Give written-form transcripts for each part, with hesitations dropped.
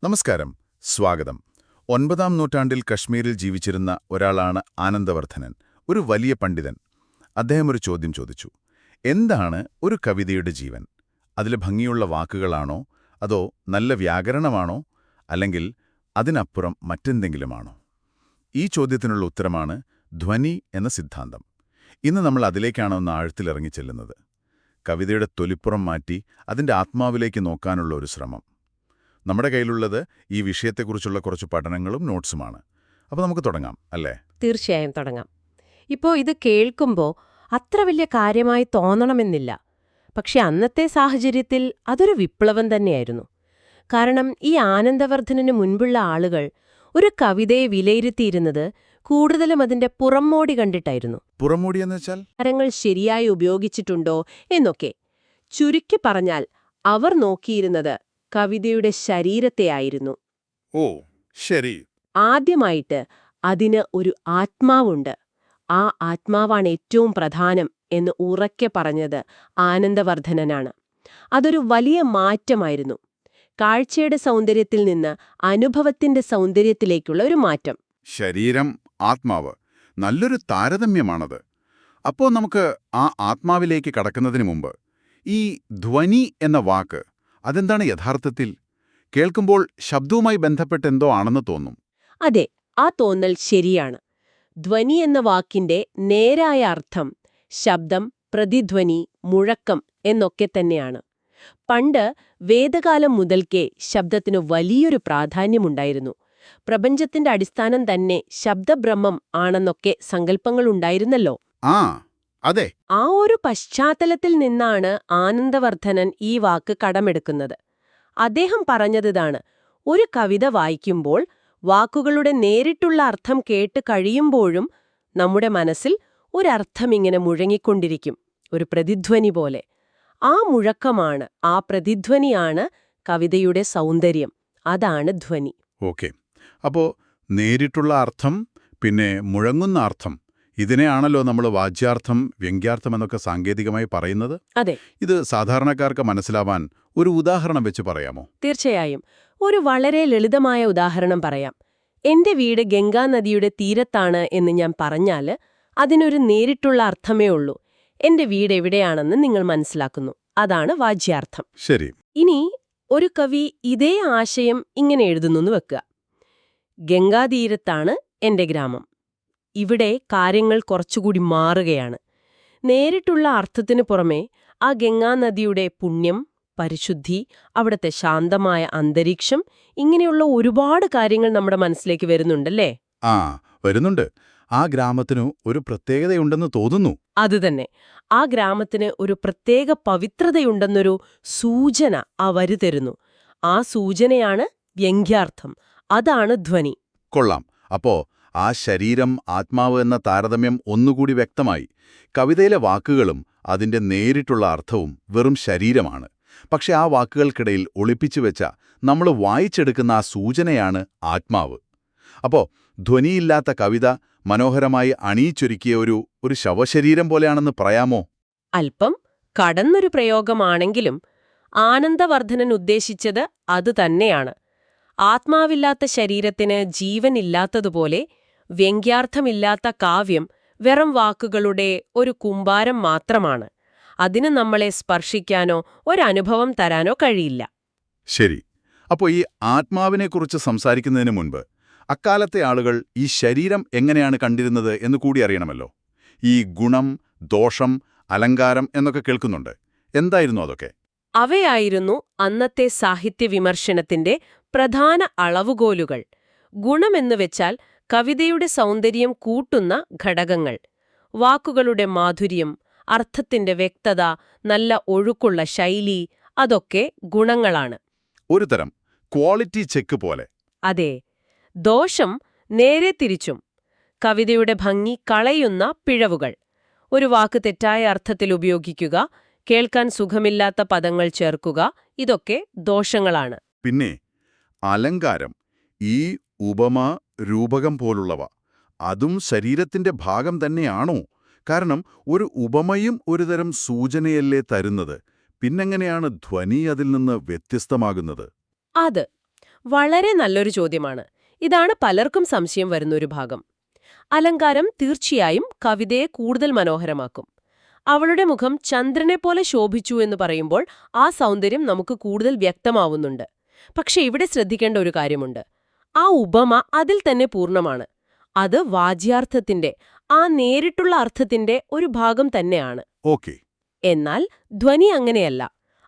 നമസ്കാരം, സ്വാഗതം. 9-ാം നൂറ്റാണ്ടിൽ കശ്മീരിൽ ജീവിച്ചിരുന്ന ഒരാളാണ് ആനന്ദവർദ്ധനൻ, ഒരു വലിയ പണ്ഡിതൻ. അദ്ദേഹം ഒരു ചോദ്യം ചോദിച്ചു. എന്താണ് ഒരു കവിതയുടെ ജീവൻ? അതിലെ ഭംഗിയുള്ള വാക്കുകളാണോ, അതോ നല്ല വ്യാകരണമാണോ, അല്ലെങ്കിൽ അതിനപ്പുറം മറ്റെന്തെങ്കിലുമാണോ? ഈ ചോദ്യത്തിനുള്ള ഉത്തരമാണ് ധ്വനി എന്ന സിദ്ധാന്തം. ഇന്ന് നമ്മൾ അതിലേക്കാണ് ഒന്ന് ആഴത്തിലിറങ്ങിച്ചെല്ലുന്നത്. കവിതയുടെ തൊലിപ്പുറം മാറ്റി അതിൻ്റെ ആത്മാവിലേക്ക് നോക്കാനുള്ള ഒരു ശ്രമം. നമ്മുടെ കയ്യിലുള്ളത് ഈ വിഷയത്തെക്കുറിച്ചുള്ള കുറച്ച് പഠനങ്ങളും നോട്ട്സുമാണ്. അപ്പോൾ നമുക്ക് തുടങ്ങാം, അല്ലേ? തീർച്ചയായും തുടങ്ങാം. ഇപ്പോൾ ഇത് കേൾക്കുമ്പോൾ അത്ര വലിയ കാര്യമായി തോന്നണമെന്നില്ല. പക്ഷെ അന്നത്തെ സാഹചര്യത്തിൽ അതൊരു വിപ്ലവം തന്നെയായിരുന്നു. കാരണം ഈ ആനന്ദവർദ്ധനന് മുൻപുള്ള ആളുകൾ ഒരു കവിതയെ വിലയിരുത്തിയിരുന്നത് കൂടുതലും അതിന്റെ പുറംമോടി കണ്ടിട്ടായിരുന്നു. പുറംമോടി എന്ന് വെച്ചാൽ കാര്യങ്ങൾ ശരിയായി ഉപയോഗിച്ചിട്ടുണ്ടോ എന്നൊക്കെ. ചുരുക്കി പറഞ്ഞാൽ അവർ നോക്കിയിരുന്നത് കവിതയുടെ ശരീരത്തെയായിരുന്നു. ഓ, ശരി. ആദ്യമായിട്ട് അതിന് ഒരു ആത്മാവുണ്ട്, ആ ആത്മാവാണ് ഏറ്റവും പ്രധാനം എന്ന് ഉറക്കെ പറഞ്ഞത് ആനന്ദവർദ്ധനനാണ്. അതൊരു വലിയ മാറ്റമായിരുന്നു. കാഴ്ചയുടെ സൗന്ദര്യത്തിൽ നിന്ന് അനുഭവത്തിന്റെ സൗന്ദര്യത്തിലേക്കുള്ള ഒരു മാറ്റം. ശരീരം, ആത്മാവ്, നല്ലൊരു താരതമ്യമാണത്. അപ്പോൾ നമുക്ക് ആ ആത്മാവിലേക്ക് കടക്കുന്നതിന് മുമ്പ് ഈ ധ്വനി എന്ന വാക്ക് അതെന്താണ് യഥാർത്ഥത്തിൽ? കേൾക്കുമ്പോൾ ശബ്ദവുമായി ബന്ധപ്പെട്ടെന്തോ ആണെന്ന് തോന്നും. അതെ, ആ തോന്നൽ ശരിയാണ്. ധ്വനി എന്ന വാക്കിന്റെ നേരായ അർത്ഥം ശബ്ദം, പ്രതിധ്വനി, മുഴക്കം എന്നൊക്കെ തന്നെയാണ്. പണ്ട് വേദകാലം മുതൽക്കേ ശബ്ദത്തിനു വലിയൊരു പ്രാധാന്യമുണ്ടായിരുന്നു. പ്രപഞ്ചത്തിന്റെ അടിസ്ഥാനം തന്നെ ശബ്ദബ്രഹ്മം ആണെന്നൊക്കെ സങ്കല്പങ്ങളുണ്ടായിരുന്നല്ലോ. ആ, അതെ. ആ ഒരു പശ്ചാത്തലത്തിൽ നിന്നാണ് ആനന്ദവർദ്ധനൻ ഈ വാക്ക് കടമെടുക്കുന്നത്. അദ്ദേഹം പറഞ്ഞതാണ്, ഒരു കവിത വായിക്കുമ്പോൾ വാക്കുകളുടെ നേരിട്ടുള്ള അർത്ഥം കേട്ട് കഴിയുമ്പോഴും നമ്മുടെ മനസ്സിൽ ഒരർത്ഥം ഇങ്ങനെ മുഴങ്ങിക്കൊണ്ടിരിക്കും, ഒരു പ്രതിധ്വനി പോലെ. ആ മുഴക്കമാണ്, ആ പ്രതിധ്വനിയാണ് കവിതയുടെ സൗന്ദര്യം. അതാണ് ധ്വനി. ഓക്കെ. അപ്പോൾ നേരിട്ടുള്ള അർത്ഥം, പിന്നെ മുഴങ്ങുന്ന അർത്ഥം, ഇതിനെയാണല്ലോ നമ്മൾ വാച്യാർത്ഥം, വ്യംഗ്യാർത്ഥം എന്നൊക്കെ സാങ്കേതികമായി പറയുന്നത്. അതെ. ഇത് സാധാരണക്കാർക്ക് മനസ്സിലാവാൻ ഒരു ഉദാഹരണം വെച്ച് പറയാമോ? തീർച്ചയായും. ഒരു വളരെ ലളിതമായ ഉദാഹരണം പറയാം. എന്റെ വീട് ഗംഗാനദിയുടെ തീരത്താണ് എന്ന് ഞാൻ പറഞ്ഞാൽ അതിനൊരു നേരിട്ടുള്ള അർത്ഥമേ ഉള്ളൂ. എന്റെ വീട് എവിടെയാണെന്ന് നിങ്ങൾ മനസ്സിലാക്കുന്നു. അതാണ് വാച്യാർത്ഥം. ശരി. ഇനി ഒരു കവി ഇതേ ആശയം ഇങ്ങനെ എഴുതുന്നു വെക്കുക. ഗംഗാതീരത്താണ് എന്റെ ഗ്രാമം. ഇവിടെ കാര്യങ്ങൾ കുറച്ചുകൂടി മാറുകയാണ്. നേരിട്ടുള്ള അർത്ഥത്തിനു പുറമെ ആ ഗംഗാനദിയുടെ പുണ്യം, പരിശുദ്ധി, അവിടുത്തെ ശാന്തമായ അന്തരീക്ഷം, ഇങ്ങനെയുള്ള ഒരുപാട് കാര്യങ്ങൾ നമ്മുടെ മനസ്സിലേക്ക് വരുന്നുണ്ടല്ലേ? ആ, വരുന്നുണ്ട്. ആ ഗ്രാമത്തിനു ഒരു പ്രത്യേകതയുണ്ടെന്ന് തോന്നുന്നു. അതുതന്നെ. ആ ഗ്രാമത്തിന് ഒരു പ്രത്യേക പവിത്രതയുണ്ടെന്നൊരു സൂചന ആ വരി തരുന്നു. ആ സൂചനയാണ് വ്യംഗ്യാർത്ഥം. അതാണ് ധ്വനി. കൊള്ളാം. അപ്പോ ആ ശരീരം, ആത്മാവ് എന്ന താരതമ്യം ഒന്നുകൂടി വ്യക്തമായി. കവിതയിലെ വാക്കുകളും അതിന്റെ നേരിട്ടുള്ള അർത്ഥവും വെറും ശരീരമാണ്. പക്ഷെ ആ വാക്കുകൾക്കിടയിൽ ഒളിപ്പിച്ചു വെച്ച നമ്മൾ വായിച്ചെടുക്കുന്ന ആ സൂചനയാണ് ആത്മാവ്. അപ്പോ ധ്വനിയില്ലാത്ത കവിത മനോഹരമായി അണിയിച്ചൊരുക്കിയ ഒരു ശവശരീരം പോലെയാണെന്ന് പറയാമോ? അല്പം കടന്നൊരു പ്രയോഗമാണെങ്കിലും ആനന്ദവർദ്ധനൻ ഉദ്ദേശിച്ചത് അതുതന്നെയാണ്. ആത്മാവില്ലാത്ത ശരീരത്തിന് ജീവനില്ലാത്തതുപോലെ വ്യംഗ്യാർത്ഥമില്ലാത്ത കാവ്യം വെറും വാക്കുകളുടെ ഒരു കൂമ്പാരം മാത്രമാണ്. അതിന് നമ്മളെ സ്പർശിക്കാനോ ഒരനുഭവം തരാനോ കഴിയില്ല. ശരി. അപ്പോൾ ഈ ആത്മാവിനെക്കുറിച്ച് സംസാരിക്കുന്നതിന് മുൻപ് അക്കാലത്തെ ആളുകൾ ഈ ശരീരം എങ്ങനെയാണ് കണ്ടിരുന്നത് എന്ന് കൂടി അറിയണമല്ലോ. ഈ ഗുണം, ദോഷം, അലങ്കാരം എന്നൊക്കെ കേൾക്കുന്നുണ്ട്. എന്തായിരുന്നു അതൊക്കെ? അവയായിരുന്നു അന്നത്തെ സാഹിത്യ വിമർശനത്തിന്റെ പ്രധാന അളവുകോലുകൾ. ഗുണമെന്ന് വെച്ചാൽ കവിതയുടെ സൗന്ദര്യം കൂട്ടുന്ന ഘടകങ്ങൾ. വാക്കുകളുടെ മാധുര്യം, അർത്ഥത്തിന്റെ വ്യക്തത, നല്ല ഒഴുക്കുള്ള ശൈലി, അതൊക്കെ ഗുണങ്ങളാണ്. ഒരു തരം ക്വാളിറ്റി ചെക്ക് പോലെ. അതെ. ദോഷം നേരെ തിരിച്ചും. കവിതയുടെ ഭംഗി കളയുന്ന പിഴവുകൾ. ഒരു വാക്ക് തെറ്റായ അർത്ഥത്തിൽ ഉപയോഗിക്കുക, കേൾക്കാൻ സുഖമില്ലാത്ത പദങ്ങൾ ചേർക്കുക, ഇതൊക്കെ ദോഷങ്ങളാണ്. പിന്നെ അലങ്കാരം, ഈ ഉപമ, രൂപകം പോലുള്ളവ, അതും ശരീരത്തിന്റെ ഭാഗം തന്നെയാണോ? കാരണം ഒരു ഉപമയും ഒരുതരം സൂചനയല്ലേ തരുന്നത്. പിന്നെങ്ങനെയാണ് ധ്വനി അതിൽ നിന്ന് വ്യത്യസ്തമാകുന്നത്? അത് വളരെ നല്ലൊരു ചോദ്യമാണ്. ഇതാണ് പലർക്കും സംശയം വരുന്നൊരു ഭാഗം. അലങ്കാരം തീർച്ചയായും കവിതയെ കൂടുതൽ മനോഹരമാക്കും. അവളുടെ മുഖം ചന്ദ്രനെപ്പോലെ ശോഭിച്ചു എന്ന് പറയുമ്പോൾ ആ സൗന്ദര്യം നമുക്ക് കൂടുതൽ വ്യക്തമാവുന്നുണ്ട്. പക്ഷെ ഇവിടെ ശ്രദ്ധിക്കേണ്ട ഒരു കാര്യമുണ്ട്. ആ ഉപമ അതിൽ തന്നെ പൂർണ്ണമാണ്. അത് വാച്യാർത്ഥത്തിന്റെ, ആ നേരിട്ടുള്ള അർത്ഥത്തിന്റെ ഒരു ഭാഗം തന്നെയാണ്. ഓക്കെ. എന്നാൽ ധ്വനി അങ്ങനെയല്ല.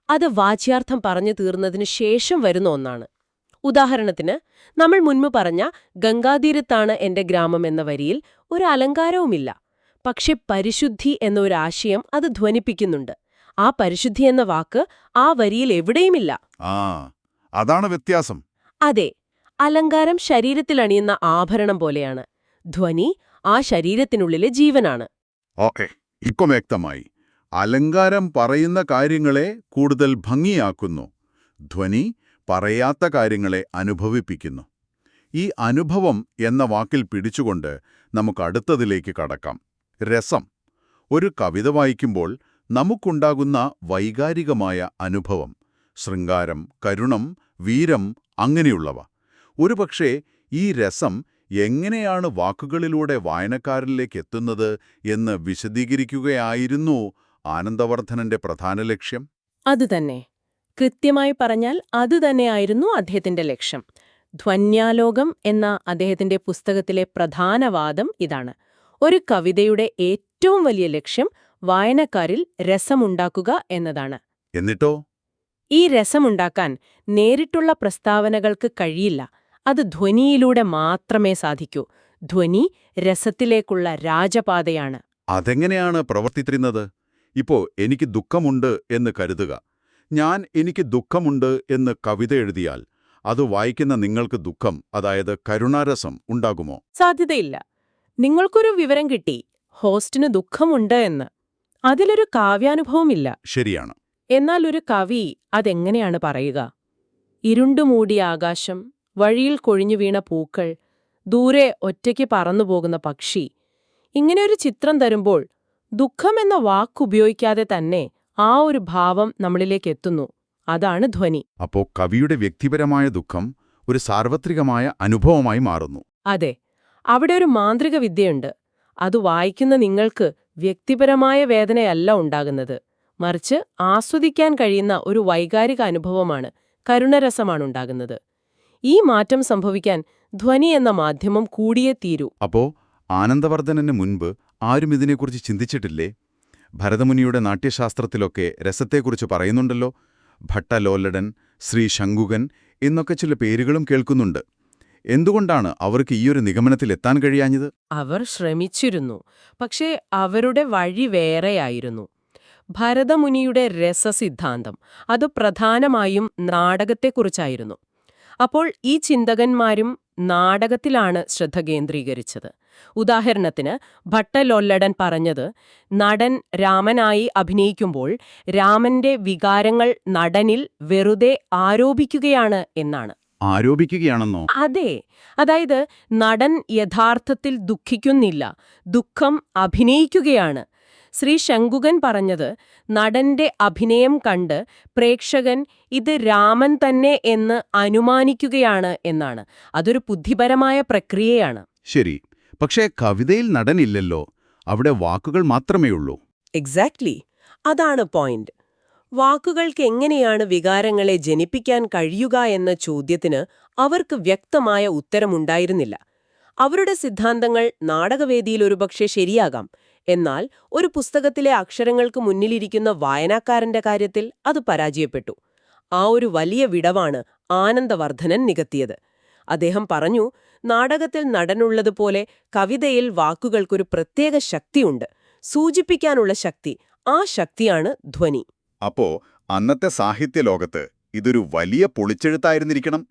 അത് വാച്യാർത്ഥം പറഞ്ഞു തീർന്നതിനു ശേഷം വരുന്ന ഒന്നാണ്. ഉദാഹരണത്തിന്, നമ്മൾ മുൻപ് പറഞ്ഞ ഗംഗാതീരത്താണ് എന്റെ ഗ്രാമം എന്ന വരിയിൽ ഒരു അലങ്കാരവുമില്ല. പക്ഷെ പരിശുദ്ധി എന്ന ഒരു ആശയം അത് ധ്വനിപ്പിക്കുന്നുണ്ട്. ആ പരിശുദ്ധി എന്ന വാക്ക് ആ വരിയിൽ എവിടെയുമില്ല. ആ, അതാണ് വ്യത്യാസം. അതെ, അലങ്കാരം ശരീരത്തിലണിയുന്ന ആഭരണം പോലെയാണ്. ധ്വനി ആ ശരീരത്തിനുള്ളിലെ ജീവനാണ്. ഓക്കെ, ഇപ്പൊ വ്യക്തമായി. അലങ്കാരം പറയുന്ന കാര്യങ്ങളെ കൂടുതൽ ഭംഗിയാക്കുന്നു. ധ്വനി പറയാത്ത കാര്യങ്ങളെ അനുഭവിപ്പിക്കുന്നു. ഈ അനുഭവം എന്ന വാക്കിൽ പിടിച്ചുകൊണ്ട് നമുക്ക് അടുത്തതിലേക്ക് കടക്കാം. രസം. ഒരു കവിത വായിക്കുമ്പോൾ നമുക്കുണ്ടാകുന്ന വൈകാരികമായ അനുഭവം, ശൃംഗാരം, കരുണം, വീരം, അങ്ങനെയുള്ളവ. ഒരുപക്ഷേ ഈ രസം എങ്ങനെയാണ് വാക്കുകളിലൂടെ വായനക്കാരനിലേക്ക് എത്തുന്നത് എന്ന് വിശദീകരിക്കുകയായിരുന്നു ആനന്ദവർദ്ധനന്റെ പ്രധാന ലക്ഷ്യം. അതുതന്നെ. കൃത്യമായി പറഞ്ഞാൽ അതുതന്നെയായിരുന്നു അദ്ദേഹത്തിന്റെ ലക്ഷ്യം. ധ്വന്യാലോകം എന്ന അദ്ദേഹത്തിന്റെ പുസ്തകത്തിലെ പ്രധാന വാദം ഇതാണ്. ഒരു കവിതയുടെ ഏറ്റവും വലിയ ലക്ഷ്യം വായനക്കാരിൽ രസമുണ്ടാക്കുക എന്നതാണ്. എന്നിട്ടോ? ഈ രസമുണ്ടാക്കാൻ നേരിട്ടുള്ള പ്രസ്താവനകൾക്ക് കഴിയില്ല. അത് ധ്വനിയിലൂടെ മാത്രമേ സാധിക്കൂ. ധ്വനി രസത്തിലേക്കുള്ള രാജപാതയാണ്. അതെങ്ങനെയാണ് പ്രവർത്തിച്ചിരുന്നത്? ഇപ്പോ എനിക്ക് ദുഃഖമുണ്ട് എന്ന് കരുതുക. ഞാൻ എനിക്ക് ദുഃഖമുണ്ട് എന്ന് കവിത എഴുതിയാൽ അത് വായിക്കുന്ന നിങ്ങൾക്ക് ദുഃഖം, അതായത് കരുണാരസം ഉണ്ടാകുമോ? സാധ്യതയില്ല. നിങ്ങൾക്കൊരു വിവരം കിട്ടി, ഹോസ്റ്റിന് ദുഃഖമുണ്ട് എന്ന്. അതിലൊരു കാവ്യാനുഭവമില്ല. ശരിയാണ്. എന്നാൽ ഒരു കവി അതെങ്ങനെയാണ് പറയുക? ഇരുണ്ടുമൂടിയ ആകാശം, വഴിയിൽ കൊഴിഞ്ഞു വീണ പൂക്കൾ, ദൂരെ ഒറ്റയ്ക്ക് പറന്നുപോകുന്ന പക്ഷി. ഇങ്ങനെയൊരു ചിത്രം തരുമ്പോൾ ദുഃഖമെന്ന വാക്കുപയോഗിക്കാതെ തന്നെ ആ ഒരു ഭാവം നമ്മളിലേക്ക് എത്തുന്നു. അതാണ് ധ്വനി. അപ്പോ കവിയുടെ വ്യക്തിപരമായ ദുഃഖം ഒരു സാർവത്രികമായ അനുഭവമായി മാറുന്നു. അതെ, അവിടെ ഒരു മാന്ത്രിക വിദ്യയുണ്ട്. അത് വായിക്കുന്ന നിങ്ങൾക്ക് വ്യക്തിപരമായ വേദനയല്ല ഉണ്ടാകുന്നത്, മറിച്ച് ആസ്വദിക്കാൻ കഴിയുന്ന ഒരു വൈകാരിക അനുഭവമാണ്, കരുണരസമാണുണ്ടാകുന്നത്. ഈ മാറ്റം സംഭവിക്കാൻ ധ്വനി എന്ന മാധ്യമം കൂടിയേ തീരൂ. അപ്പോ ആനന്ദവർദ്ധനന് മുൻപ് ആരും ഇതിനെക്കുറിച്ച് ചിന്തിച്ചിട്ടില്ലേ? ഭരതമുനിയുടെ നാട്യശാസ്ത്രത്തിലൊക്കെ രസത്തെക്കുറിച്ച് പറയുന്നുണ്ടല്ലോ. ഭട്ടലോലടൻ, ശ്രീ ശങ്കുകൻ എന്നൊക്കെ ചില പേരുകളും കേൾക്കുന്നുണ്ട്. എന്തുകൊണ്ടാണ് അവർക്ക് ഈയൊരു നിഗമനത്തിലെത്താൻ കഴിയാഞ്ഞത്? അവർ ശ്രമിച്ചിരുന്നു, പക്ഷേ അവരുടെ വഴി വേറെയായിരുന്നു. ഭരതമുനിയുടെ രസസിദ്ധാന്തം അത് പ്രധാനമായും നാടകത്തെക്കുറിച്ചായിരുന്നു. അപ്പോൾ ഈ ചിന്തകന്മാരും നാടകത്തിലാണ് ശ്രദ്ധ കേന്ദ്രീകരിച്ചത്. ഉദാഹരണത്തിന് ഭട്ടലൊല്ലടൻ പറഞ്ഞത്, നടൻ രാമനായി അഭിനയിക്കുമ്പോൾ രാമന്റെ വികാരങ്ങൾ നടനിൽ വെറുതെ ആരോപിക്കുകയാണ് എന്നാണ്. ആരോപിക്കുകയാണെന്നോ? അതെ, അതായത് നടൻ യഥാർത്ഥത്തിൽ ദുഃഖിക്കുന്നില്ല, ദുഃഖം അഭിനയിക്കുകയാണ്. ശ്രീ ശങ്കുകൻ പറഞ്ഞത്, നടന്റെ അഭിനയം കണ്ട് പ്രേക്ഷകൻ ഇത് രാമൻ തന്നെ എന്ന് അനുമാനിക്കുകയാണ് എന്നാണ്. അതൊരു ബുദ്ധിപരമായ പ്രക്രിയയാണ്. ശരി, പക്ഷേ കവിതയിൽ നടനില്ലല്ലോ, അവിടെ വാക്കുകൾ മാത്രമേയുള്ളൂ. എക്സാക്ട്ലി, അതാണ് പോയിന്റ്. വാക്കുകൾക്ക് എങ്ങനെയാണ് വികാരങ്ങളെ ജനിപ്പിക്കാൻ കഴിയുക എന്ന ചോദ്യത്തിന് അവർക്ക് വ്യക്തമായ ഉത്തരമുണ്ടായിരുന്നില്ല. അവരുടെ സിദ്ധാന്തങ്ങൾ നാടകവേദിയിൽ ഒരുപക്ഷെ ശരിയാകാം, എന്നാൽ ഒരു പുസ്തകത്തിലെ അക്ഷരങ്ങൾക്ക് മുന്നിലിരിക്കുന്ന വായനക്കാരന്റെ കാര്യത്തിൽ അത് പരാജയപ്പെട്ടു. ആ ഒരു വലിയ വിടവാണ് ആനന്ദവർദ്ധനൻ നികത്തിയത്. അദ്ദേഹം പറഞ്ഞു, നാടകത്തിൽ നടനുള്ളതുപോലെ കവിതയിൽ വാക്കുകൾക്കൊരു പ്രത്യേക ശക്തിയുണ്ട്, സൂചിപ്പിക്കാനുള്ള ശക്തി. ആ ശക്തിയാണ് ധ്വനി. അപ്പോ അന്നത്തെ സാഹിത്യലോകത്ത് ഇതൊരു വലിയ പൊളിച്ചെഴുത്തായിരുന്നിരിക്കണം.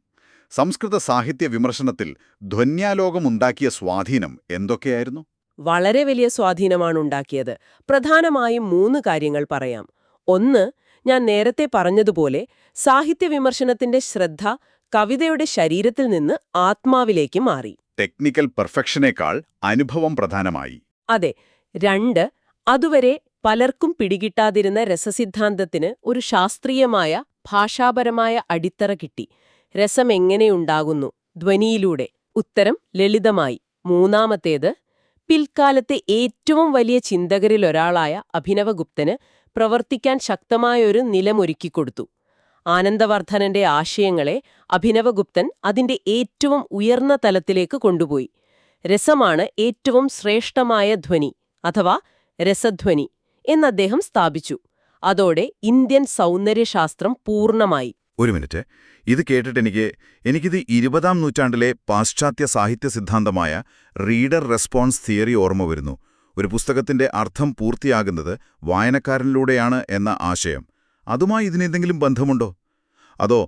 സംസ്കൃത സാഹിത്യ വിമർശനത്തിൽ ധ്വന്യാലോകമുണ്ടാക്കിയ സ്വാധീനം എന്തൊക്കെയായിരുന്നു? വളരെ വലിയ സ്വാധീനമാണുണ്ടാക്കിയത്. പ്രധാനമായും 3 കാര്യങ്ങൾ പറയാം. ഒന്ന്, ഞാൻ നേരത്തെ പറഞ്ഞതുപോലെ സാഹിത്യവിമർശനത്തിന്റെ ശ്രദ്ധ കവിതയുടെ ശരീരത്തിൽ നിന്ന് ആത്മാവിലേക്ക് മാറി. ടെക്നിക്കൽ പെർഫെക്ഷനേക്കാൾ അനുഭവം പ്രധാനമായി. അതെ. 2, അതുവരെ പലർക്കും പിടികിട്ടാതിരുന്ന രസസിദ്ധാന്തത്തിന് ഒരു ശാസ്ത്രീയമായ ഭാഷാപരമായ അടിത്തറ കിട്ടി. രസം എങ്ങനെയുണ്ടാകുന്നു? ധ്വനിയിലൂടെ. ഉത്തരം ലളിതമായി. മൂന്നാമത്തേത്, പിൽക്കാലത്തെ ഏറ്റവും വലിയ ചിന്തകരിലൊരാളായ അഭിനവഗുപ്തന് പ്രവർത്തിക്കാൻ ശക്തമായൊരു നിലമൊരുക്കിക്കൊടുത്തു. ആനന്ദവർദ്ധനന്റെ ആശയങ്ങളെ അഭിനവഗുപ്തൻ അതിന്റെ ഏറ്റവും ഉയർന്ന തലത്തിലേക്ക് കൊണ്ടുപോയി. രസമാണ് ഏറ്റവും ശ്രേഷ്ഠമായ ധ്വനി, അഥവാ രസധ്വനി എന്നദ്ദേഹം സ്ഥാപിച്ചു. അതോടെ ഇന്ത്യൻ സൗന്ദര്യശാസ്ത്രം പൂർണ്ണമായി. ഒരു മിനിറ്റ്, ഇത് കേട്ടിട്ട് എനിക്കിത് 20-ാം നൂറ്റാണ്ടിലെ പാശ്ചാത്യ സാഹിത്യ സിദ്ധാന്തമായ റീഡർ റെസ്പോൺസ് തിയറി ഓർമ്മ വരുന്നു. ഒരു പുസ്തകത്തിന്റെ അർത്ഥം പൂർത്തിയാകുന്നത് വായനക്കാരനിലൂടെയാണ് എന്ന ആശയം. അതുമായി ഇതിനെന്തെങ്കിലും ബന്ധമുണ്ടോ? അതോ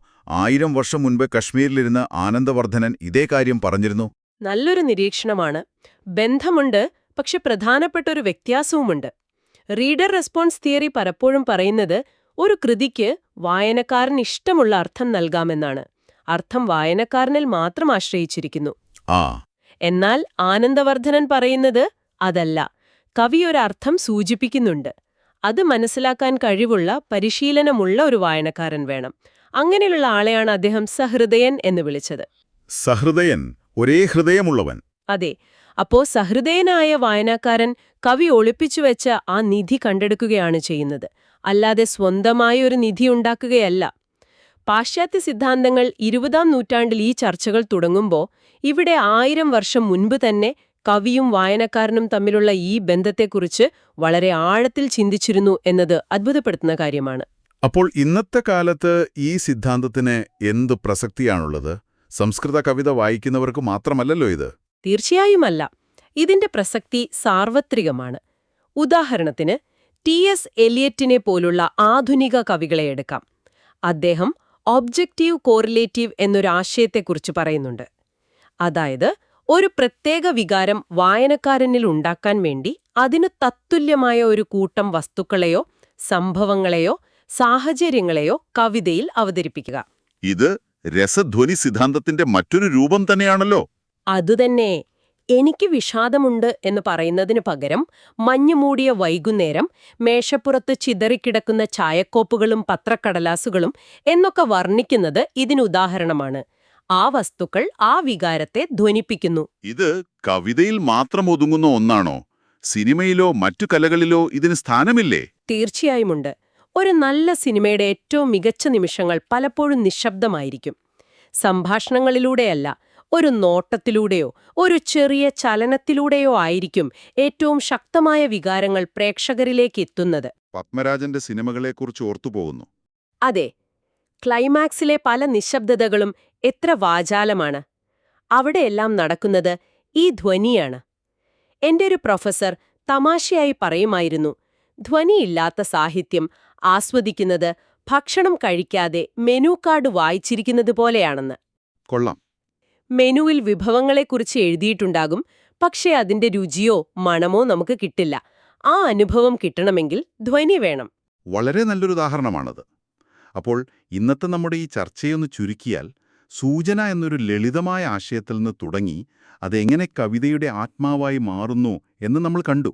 1000 വർഷം മുൻപ് കശ്മീരിലിരുന്ന് ആനന്ദവർദ്ധനൻ ഇതേ കാര്യം പറഞ്ഞിരുന്നു? നല്ലൊരു നിരീക്ഷണമാണ്. ബന്ധമുണ്ട്, പക്ഷെ പ്രധാനപ്പെട്ടൊരു വ്യത്യാസവുമുണ്ട്. റീഡർ റെസ്പോൺസ് തിയറി പലപ്പോഴും പറയുന്നത് ഒരു കൃതിക്ക് വായനക്കാരന് ഇഷ്ടമുള്ള അർത്ഥം നൽകാമെന്നാണ്. അർത്ഥം വായനക്കാരനിൽ മാത്രം ആശ്രയിച്ചിരിക്കുന്നു. എന്നാൽ ആനന്ദവർദ്ധനൻ പറയുന്നത് അതല്ല. കവി ഒരർത്ഥം സൂചിപ്പിക്കുന്നുണ്ട്. അത് മനസ്സിലാക്കാൻ കഴിവുള്ള, പരിശീലനമുള്ള ഒരു വായനക്കാരൻ വേണം. അങ്ങനെയുള്ള ആളെയാണ് അദ്ദേഹം സഹൃദയൻ എന്ന് വിളിച്ചത്. സഹൃദയൻ, ഒരേ ഹൃദയമുള്ളവൻ. അതെ. അപ്പോ സഹൃദയനായ വായനക്കാരൻ കവി ഒളിപ്പിച്ചുവെച്ച ആ നിധി കണ്ടെടുക്കുകയാണ് ചെയ്യുന്നത്, അല്ലാതെ സ്വന്തമായ ഒരു നിധി ഉണ്ടാക്കുകയല്ല. പാശ്ചാത്യ സിദ്ധാന്തങ്ങൾ 20-ാം നൂറ്റാണ്ടിൽ ഈ ചർച്ചകൾ തുടങ്ങുമ്പോൾ ഇവിടെ 1000 വർഷം മുൻപ് തന്നെ കവിയും വായനക്കാരനും തമ്മിലുള്ള ഈ ബന്ധത്തെക്കുറിച്ച് വളരെ ആഴത്തിൽ ചിന്തിച്ചിരുന്നു എന്നത് അത്ഭുതപ്പെടുത്തുന്ന കാര്യമാണ്. അപ്പോൾ ഇന്നത്തെ കാലത്ത് ഈ സിദ്ധാന്തത്തിന് എന്തു പ്രസക്തിയാണുള്ളത്? സംസ്കൃത കവിത വായിക്കുന്നവർക്ക് മാത്രമല്ലല്ലോ ഇത്. തീർച്ചയായുമല്ല. ഇതിന്റെ പ്രസക്തി സാർവത്രികമാണ്. ഉദാഹരണത്തിന് T.S. എലിയറ്റിനെ പോലുള്ള ആധുനിക കവികളെ എടുക്കാം. അദ്ദേഹം ഒബ്ജക്റ്റീവ് കോറിലേറ്റീവ് എന്നൊരാശയത്തെക്കുറിച്ച് പറയുന്നുണ്ട്. അതായത് ഒരു പ്രത്യേക വികാരം വായനക്കാരനിൽ ഉണ്ടാക്കാൻ വേണ്ടി അതിനു തത്തുല്യമായ ഒരു കൂട്ടം വസ്തുക്കളെയോ സംഭവങ്ങളെയോ സാഹചര്യങ്ങളെയോ കവിതയിൽ അവതരിപ്പിക്കുക. ഇത് രസധ്വനി സിദ്ധാന്തത്തിന്റെ മറ്റൊരു രൂപം തന്നെയാണല്ലോ. അതുതന്നെ. എനിക്ക് വിഷാദമുണ്ട് എന്ന് പറയുന്നതിനു പകരം മഞ്ഞുമൂടിയ വൈകുന്നേരം, മേശപ്പുറത്ത് ചിതറിക്കിടക്കുന്ന ചായക്കോപ്പുകളും പത്രക്കടലാസുകളും എന്നൊക്കെ വർണ്ണിക്കുന്നത് ഇതിനുദാഹരണമാണ്. ആ വസ്തുക്കൾ ആ വികാരത്തെ ധ്വനിപ്പിക്കുന്നു. ഇത് കവിതയിൽ മാത്രം ഒതുങ്ങുന്ന ഒന്നാണോ? സിനിമയിലോ മറ്റു കലകളിലോ ഇതിന് സ്ഥാനമില്ലേ? തീർച്ചയായുമുണ്ട്. ഒരു നല്ല സിനിമയുടെ ഏറ്റവും മികച്ച നിമിഷങ്ങൾ പലപ്പോഴും നിശബ്ദമായിരിക്കും. സംഭാഷണങ്ങളിലൂടെയല്ല, ഒരു നോട്ടത്തിലൂടെയോ ഒരു ചെറിയ ചലനത്തിലൂടെയോ ആയിരിക്കും ഏറ്റവും ശക്തമായ വികാരങ്ങൾ പ്രേക്ഷകരിലേക്ക് എത്തുന്നത്. പത്മരാജന്റെ സിനിമകളെക്കുറിച്ച് ഓർത്തുപോകുന്നു. അതെ. ക്ലൈമാക്സിലെ പല നിശബ്ദതകളും എത്ര വാചാലമാണ്. അവിടെയെല്ലാം നടക്കുന്നത് ഈ ധ്വനിയാണ്. എന്റെ ഒരു പ്രൊഫസർ തമാശയായി പറയുമായിരുന്നു, ധ്വനിയില്ലാത്ത സാഹിത്യം ആസ്വദിക്കുന്നത് ഭക്ഷണം കഴിക്കാതെ മെനു കാർഡ് വായിച്ചിരിക്കുന്നത് പോലെയാണെന്ന്. കൊള്ളാം. മെനുവിൽ വിഭവങ്ങളെക്കുറിച്ച് എഴുതിയിട്ടുണ്ടാകും, പക്ഷേ അതിന്റെ രുചിയോ മണമോ നമുക്ക് കിട്ടില്ല. ആ അനുഭവം കിട്ടണമെങ്കിൽ ധ്വനി വേണം. വളരെ നല്ലൊരു ഉദാഹരണമാണത്. അപ്പോൾ ഇന്നത്തെ നമ്മുടെ ഈ ചർച്ചയൊന്ന് ചുരുക്കിയാൽ, സൂചന എന്നൊരു ലളിതമായ ആശയത്തിൽ നിന്ന് തുടങ്ങി അതെങ്ങനെ കവിതയുടെ ആത്മാവായി മാറുന്നു എന്ന് നമ്മൾ കണ്ടു.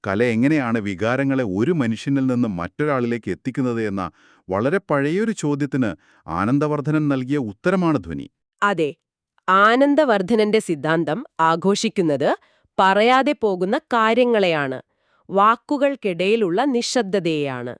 കല എങ്ങനെയാണ് വികാരങ്ങളെ ഒരു മനുഷ്യനിൽ നിന്ന് മറ്റൊരാളിലേക്ക് എത്തിക്കുന്നത് എന്ന വളരെ പഴയൊരു ചോദ്യത്തിന് ആനന്ദവർദ്ധനൻ നൽകിയ ഉത്തരമാണ് ധ്വനി. അതെ. ആനന്ദവർദ്ധനന്റെ സിദ്ധാന്തം ആഘോഷിക്കുന്നത് പറയാതെ പോകുന്ന കാര്യങ്ങളെയാണ്, വാക്കുകൾക്കിടയിലുള്ള നിശബ്ദതയെയാണ്.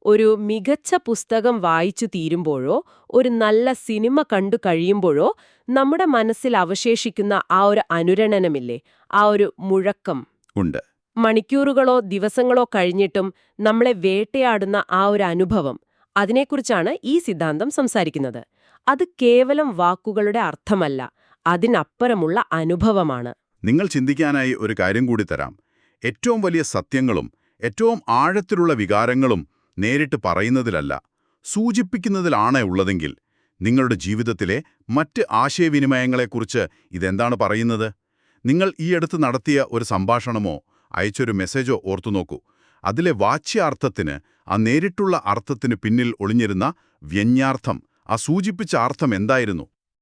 ഒരു മികച്ച പുസ്തകം വായിച്ചു തീരുമ്പോഴോ ഒരു നല്ല സിനിമ കണ്ടു കഴിയുമ്പോഴോ നമ്മുടെ മനസ്സിൽ അവശേഷിക്കുന്ന ആ ഒരു അനുരണനമില്ലേ, ആ ഒരു മുഴക്കം ഉണ്ട്. മണിക്കൂറുകളോ ദിവസങ്ങളോ കഴിഞ്ഞിട്ടും നമ്മളെ വേട്ടയാടുന്ന ആ ഒരു അനുഭവം, അതിനെക്കുറിച്ചാണ് ഈ സിദ്ധാന്തം സംസാരിക്കുന്നത്. അത് കേവലം വാക്കുകളുടെ അർത്ഥമല്ല, അതിനപ്പുറമുള്ള അനുഭവമാണ്. നിങ്ങൾ ചിന്തിക്കാനായി ഒരു കാര്യം കൂടി തരാം. ഏറ്റവും വലിയ സത്യങ്ങളും ഏറ്റവും ആഴത്തിലുള്ള വികാരങ്ങളും നേരിട്ട് പറയുന്നതിലല്ല, സൂചിപ്പിക്കുന്നതിലാണ് ഉള്ളതെങ്കിൽ നിങ്ങളുടെ ജീവിതത്തിലെ മറ്റ് ആശയവിനിമയങ്ങളെക്കുറിച്ച് ഇതെന്താണ് പറയുന്നത്? നിങ്ങൾ ഈയടുത്ത് നടത്തിയ ഒരു സംഭാഷണമോ അയച്ചൊരു മെസ്സേജോ ഓർത്തുനോക്കൂ. അതിലെ വാച്യാർത്ഥത്തിന്, ആ നേരിട്ടുള്ള അർത്ഥത്തിന് പിന്നിൽ ഒളിഞ്ഞിരുന്ന വ്യഞ്ജാർത്ഥം, ആ സൂചിപ്പിച്ച അർത്ഥം എന്തായിരുന്നു?